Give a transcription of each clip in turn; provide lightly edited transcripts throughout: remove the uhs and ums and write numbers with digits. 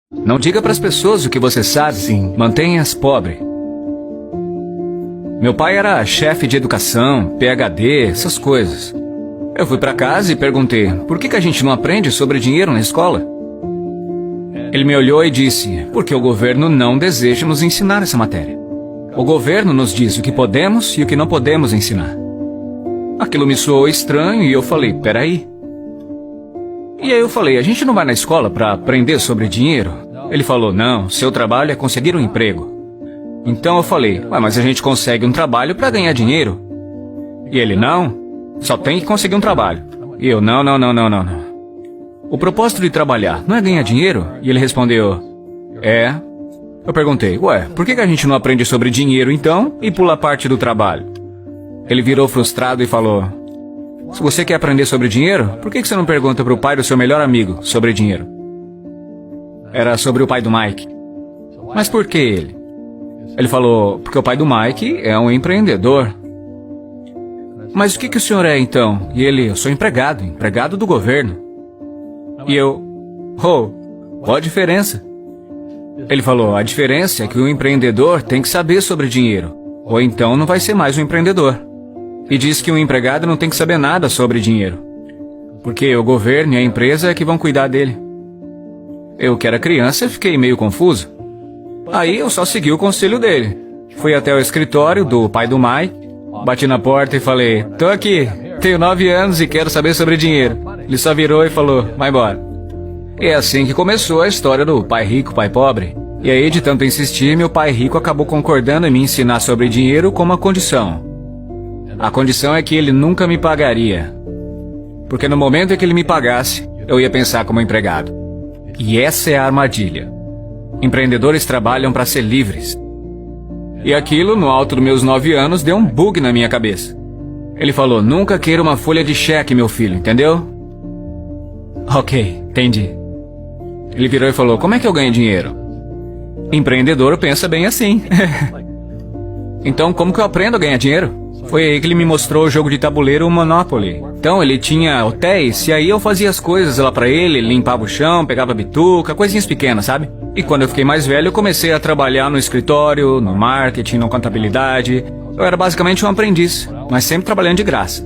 Não diga para as pessoas o que você sabe. Sim. Mantenha-as pobre. Meu pai era chefe de educação, PhD, essas coisas. Eu fui para casa e perguntei, por que a gente não aprende sobre dinheiro na escola? Ele me olhou e disse, porque o governo não deseja nos ensinar essa matéria. O governo nos diz o que podemos e o que não podemos ensinar. Aquilo me soou estranho e eu falei, peraí. E aí eu falei, a gente não vai na escola para aprender sobre dinheiro? Ele falou, não, seu trabalho é conseguir um emprego. Então eu falei, mas a gente consegue um trabalho para ganhar dinheiro. E ele, não, só tem que conseguir um trabalho. E eu, não. O propósito de trabalhar não é ganhar dinheiro? E ele respondeu, é. Eu perguntei, por que a gente não aprende sobre dinheiro então e pula a parte do trabalho? Ele virou frustrado e falou, se você quer aprender sobre dinheiro, por que você não pergunta para o pai do seu melhor amigo sobre dinheiro? Era sobre o pai do Mike. Mas por que ele? Ele falou, porque o pai do Mike é um empreendedor. Mas o que o senhor é então? E ele, eu sou empregado do governo. E eu, qual a diferença? Ele falou, a diferença é que o empreendedor tem que saber sobre dinheiro, ou então não vai ser mais um empreendedor. E diz que um empregado não tem que saber nada sobre dinheiro, porque o governo e a empresa é que vão cuidar dele. Eu, que era criança, fiquei meio confuso. Aí eu só segui o conselho dele. Fui até o escritório do pai do Mike, bati na porta e falei, tô aqui, tenho 9 anos e quero saber sobre dinheiro. Ele só virou e falou, vai embora. E é assim que começou a história do pai rico, pai pobre. E aí, de tanto insistir, meu pai rico acabou concordando em me ensinar sobre dinheiro com uma condição. A condição é que ele nunca me pagaria. Porque no momento em que ele me pagasse, eu ia pensar como empregado. E essa é a armadilha. Empreendedores trabalham para ser livres. E aquilo, no alto dos meus 9 anos, deu um bug na minha cabeça. Ele falou, nunca queira uma folha de cheque, meu filho, entendeu? Ok, entendi. Ele virou e falou, como é que eu ganho dinheiro? Empreendedor pensa bem assim. Então, como que eu aprendo a ganhar dinheiro? Foi aí que ele me mostrou o jogo de tabuleiro Monopoly. Então, ele tinha hotéis, e aí eu fazia as coisas lá pra ele, limpava o chão, pegava bituca, coisinhas pequenas, sabe? E quando eu fiquei mais velho, eu comecei a trabalhar no escritório, no marketing, na contabilidade. Eu era basicamente um aprendiz, mas sempre trabalhando de graça.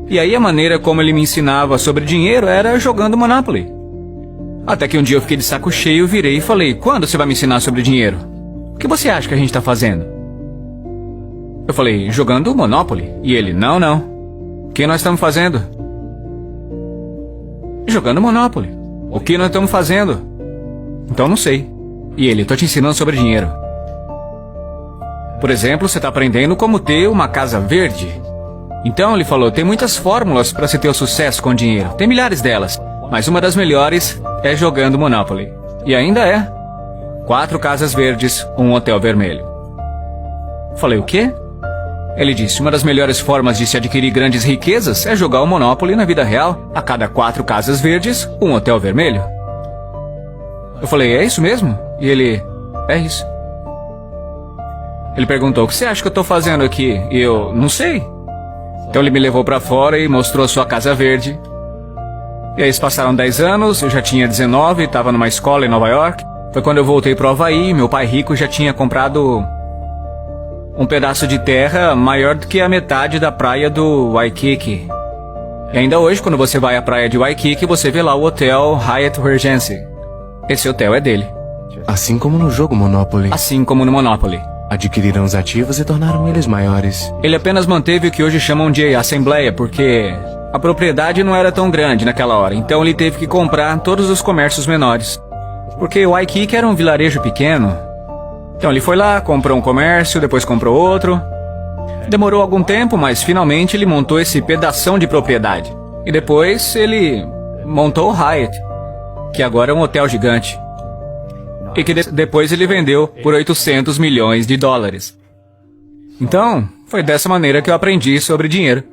E aí a maneira como ele me ensinava sobre dinheiro era jogando Monopoly. Até que um dia eu fiquei de saco cheio, virei e falei, quando você vai me ensinar sobre dinheiro? O que você acha que a gente tá fazendo? Eu falei, jogando Monopoly. E ele, não. O que nós estamos fazendo? Jogando Monopoly. O que nós estamos fazendo? Então não sei. E ele, tô te ensinando sobre dinheiro. Por exemplo, você está aprendendo como ter uma casa verde. Então ele falou, tem muitas fórmulas para se ter o sucesso com dinheiro. Tem milhares delas. Mas uma das melhores é jogando Monopoly. E ainda é. 4 casas verdes, um hotel vermelho. Falei, o quê? Ele disse, uma das melhores formas de se adquirir grandes riquezas é jogar o Monopoly na vida real. A cada 4 casas verdes, um hotel vermelho. Eu falei, é isso mesmo? E ele, é isso. Ele perguntou, o que você acha que eu tô fazendo aqui? E eu, não sei. Então ele me levou pra fora e mostrou sua casa verde. E aí passaram 10 anos, eu já tinha 19, estava numa escola em Nova York. Foi quando eu voltei pro Havaí, meu pai rico já tinha comprado um pedaço de terra maior do que a metade da praia do Waikiki. E ainda hoje, quando você vai à praia de Waikiki, você vê lá o hotel Hyatt Regency. Esse hotel é dele. Assim como no jogo Monopoly. Assim como no Monopoly. Adquiriram os ativos e tornaram eles maiores. Ele apenas manteve o que hoje chamam de assembleia, porque a propriedade não era tão grande naquela hora. Então ele teve que comprar todos os comércios menores. Porque Waikiki era um vilarejo pequeno. Então ele foi lá, comprou um comércio, depois comprou outro. Demorou algum tempo, mas finalmente ele montou esse pedação de propriedade. E depois ele montou o Hyatt, que agora é um hotel gigante. E que depois ele vendeu por 800 milhões de dólares. Então, foi dessa maneira que eu aprendi sobre dinheiro.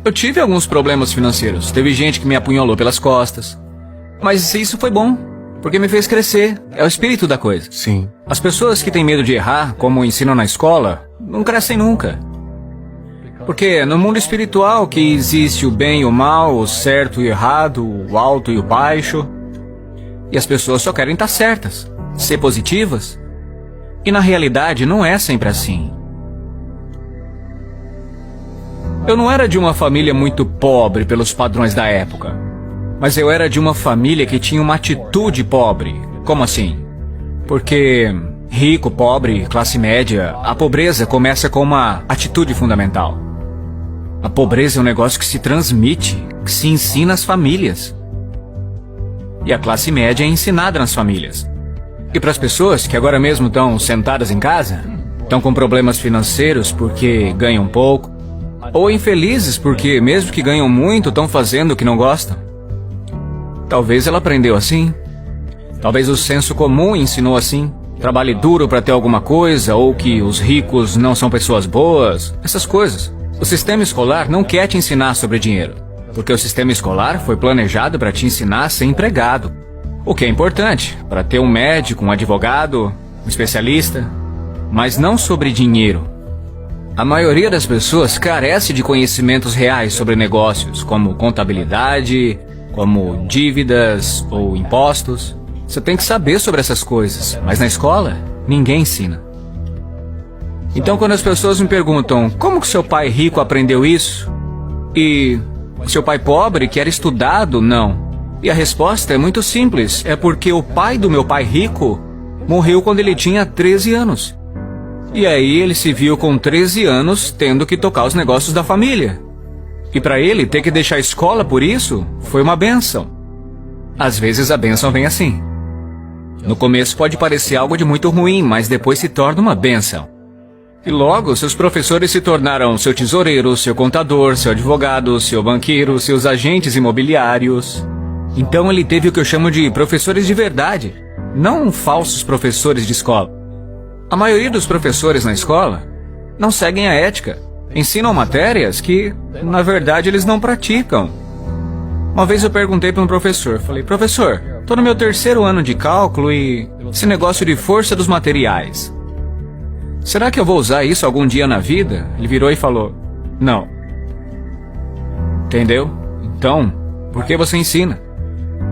Eu tive alguns problemas financeiros. Teve gente que me apunhalou pelas costas. Mas isso foi bom, porque me fez crescer. É o espírito da coisa. Sim. As pessoas que têm medo de errar, como ensinam na escola, não crescem nunca. Porque no mundo espiritual que existe o bem e o mal, o certo e o errado, o alto e o baixo. E as pessoas só querem estar certas, ser positivas. E na realidade não é sempre assim. Eu não era de uma família muito pobre pelos padrões da época. Mas eu era de uma família que tinha uma atitude pobre. Como assim? Porque rico, pobre, classe média, a pobreza começa com uma atitude fundamental. A pobreza é um negócio que se transmite, que se ensina às famílias. E a classe média é ensinada nas famílias. E para as pessoas que agora mesmo estão sentadas em casa, estão com problemas financeiros porque ganham pouco, ou infelizes porque mesmo que ganham muito, estão fazendo o que não gostam. Talvez ela aprendeu assim. Talvez o senso comum ensinou assim. Trabalhe duro para ter alguma coisa, ou que os ricos não são pessoas boas, essas coisas. O sistema escolar não quer te ensinar sobre dinheiro, porque o sistema escolar foi planejado para te ensinar a ser empregado. O que é importante, para ter um médico, um advogado, um especialista, mas não sobre dinheiro. A maioria das pessoas carece de conhecimentos reais sobre negócios, como contabilidade, como dívidas ou impostos. Você tem que saber sobre essas coisas, mas na escola, ninguém ensina. Então quando as pessoas me perguntam, como que seu pai rico aprendeu isso? E seu pai pobre, que era estudado, não. E a resposta é muito simples, é porque o pai do meu pai rico morreu quando ele tinha 13 anos. E aí ele se viu com 13 anos tendo que tocar os negócios da família. E para ele ter que deixar a escola por isso, foi uma bênção. Às vezes a bênção vem assim. No começo pode parecer algo de muito ruim, mas depois se torna uma bênção. E logo seus professores se tornaram seu tesoureiro, seu contador, seu advogado, seu banqueiro, seus agentes imobiliários. Então ele teve o que eu chamo de professores de verdade, não falsos professores de escola. A maioria dos professores na escola não seguem a ética. Ensinam matérias que, na verdade, eles não praticam. Uma vez eu perguntei para um professor, falei, professor, estou no meu 3º ano de cálculo e esse negócio de força dos materiais. Será que eu vou usar isso algum dia na vida? Ele virou e falou, não. Entendeu? Então, por que você ensina?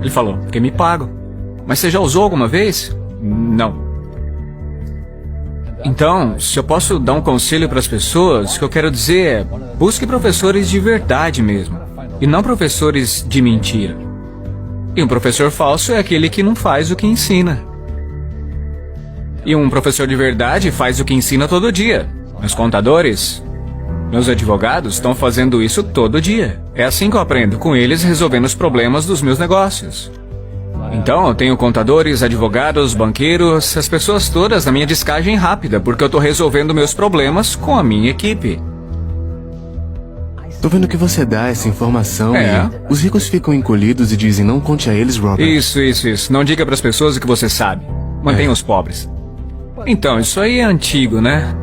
Ele falou, porque me pagam. Mas você já usou alguma vez? Não. Então, se eu posso dar um conselho para as pessoas, o que eu quero dizer é, busque professores de verdade mesmo, e não professores de mentira. E um professor falso é aquele que não faz o que ensina. E um professor de verdade faz o que ensina todo dia. Meus contadores, meus advogados estão fazendo isso todo dia. É assim que eu aprendo, com eles resolvendo os problemas dos meus negócios. Então, eu tenho contadores, advogados, banqueiros, as pessoas todas na minha descagem rápida, porque eu estou resolvendo meus problemas com a minha equipe. Tô vendo que você dá essa informação É. e os ricos ficam encolhidos e dizem não conte a eles, Robert. Isso. Não diga para as pessoas o que você sabe. Mantenha os pobres. Então, isso aí é antigo, né?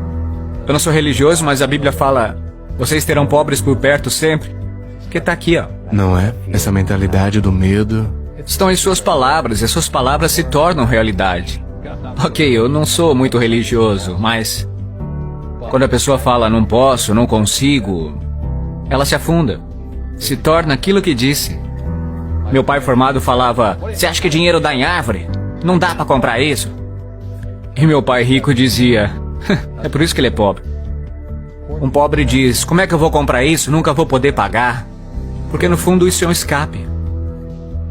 Eu não sou religioso, mas a Bíblia fala, vocês terão pobres por perto sempre. Porque tá aqui, ó. Não é? Essa mentalidade do medo. Estão em suas palavras, e as suas palavras se tornam realidade. Ok, eu não sou muito religioso, mas quando a pessoa fala não posso, não consigo, ela se afunda. Se torna aquilo que disse. Meu pai formado falava, você acha que dinheiro dá em árvore? Não dá pra comprar isso. E meu pai rico dizia, é por isso que ele é pobre. Um pobre diz, como é que eu vou comprar isso? Nunca vou poder pagar. Porque no fundo isso é um escape.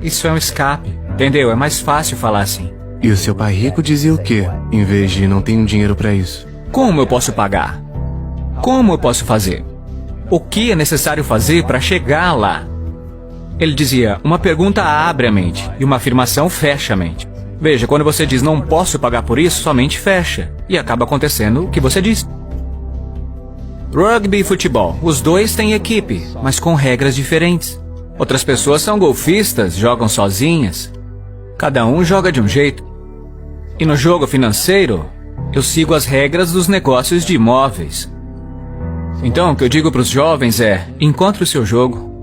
Isso é um escape, entendeu? É mais fácil falar assim. E o seu pai rico dizia o quê? Em vez de não tenho dinheiro pra isso. Como eu posso pagar? Como eu posso fazer? O que é necessário fazer para chegar lá? Ele dizia, uma pergunta abre a mente e uma afirmação fecha a mente. Veja, quando você diz não posso pagar por isso, sua mente fecha. E acaba acontecendo o que você disse. Rugby e futebol. Os dois têm equipe, mas com regras diferentes. Outras pessoas são golfistas, jogam sozinhas. Cada um joga de um jeito. E no jogo financeiro, eu sigo as regras dos negócios de imóveis. Então, o que eu digo para os jovens é, encontre o seu jogo.